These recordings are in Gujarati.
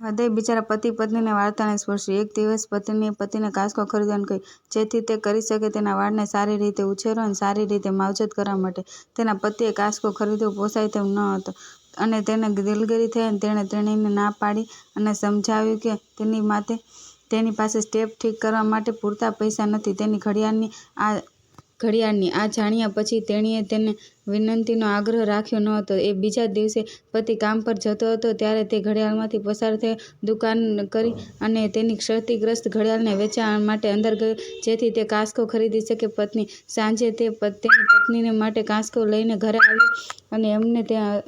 હૃદય બિચારા પતિ પત્નીની વાર્તાને સ્પર્શ્યું. એક દિવસ પત્નીએ પતિને કાંસકો ખરીદવાનું કહ્યું, જેથી તે કરી શકે તેના વાળને સારી રીતે ઉછેરવા અને સારી રીતે માવજત કરવા માટે. તેના પતિએ કાંસકો ખરીદવો પોસાય તેમ ન હતો અને તેને દિલગીરી થઈ અને તેણે તેણીને ના પાડી અને સમજાવ્યું કે તેની પાસે ટેપ ઠીક કરવા માટે પૂરતા પૈસા નથી. તેની ઘડિયાળની આ જાણ્યા પછી તેણીએ તેની વિનંતીનો આગ્રહ રાખ્યો ન હતો. બીજા દિવસે પતિ કામ પર જતો હતો ત્યારે તે ઘડિયાળમાંથી પસાર થયો, દુકાન કરી અને તેની ક્ષતિગ્રસ્ત ઘડિયાળને વેચવા માટે અંદર ગયો જેથી તે કાંસકો ખરીદી શકે. સાંજે તે તેની પત્ની માટે કાંસકો લઈને ઘરે આવ્યો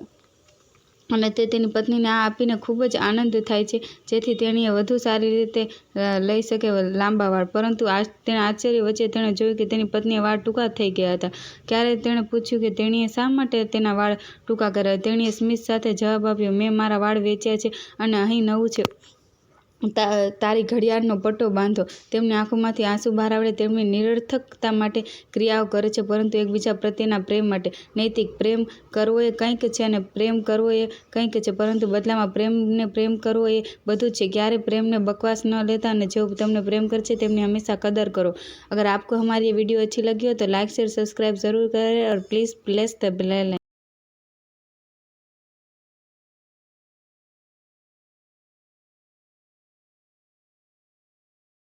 અને તે તેની પત્નીને આ આપીને ખૂબ જ આનંદ થાય છે જેથી તેણીએ વધુ સારી રીતે લઈ શકે લાંબા વાળ. પરંતુ તેના આશ્ચર્ય વચ્ચે તેણે જોયું કે તેની પત્નીના વાળ ટૂંકા થઈ ગયા હતા. ત્યારે તેણે પૂછ્યું કે તેણીએ શા માટે તેના વાળ ટૂંકા કર્યા. તેણીએ સ્મિત સાથે જવાબ આપ્યો, મેં મારા વાળ વેચ્યા છે અને અહીં નવું છે, તારી ઘડિયાળનો પટ્ટો બાંધો. તેમની આંખોમાંથી આંસુ બહાર આવ્યા. તેમની નિરર્થકતા માટે ક્રિયાઓ કરે છે પરંતુ એકબીજા પ્રત્યેના પ્રેમ માટે. નૈતિક પ્રેમ કરવો એ કંઈક છે અને પ્રેમ કરવો એ કંઈક છે, પરંતુ બદલામાં પ્રેમ કરવો એ બધું જ છે. ક્યારેય પ્રેમને બકવાસ ન લેતા અને જેઓ તમને પ્રેમ કરે છે તેમની હંમેશા कदर करो। अगर आपको हमारी ये वीडियो अच्छी लगी हो तो लाइक शेयर सब्सक्राइब जरूर करें और please press the bell icon.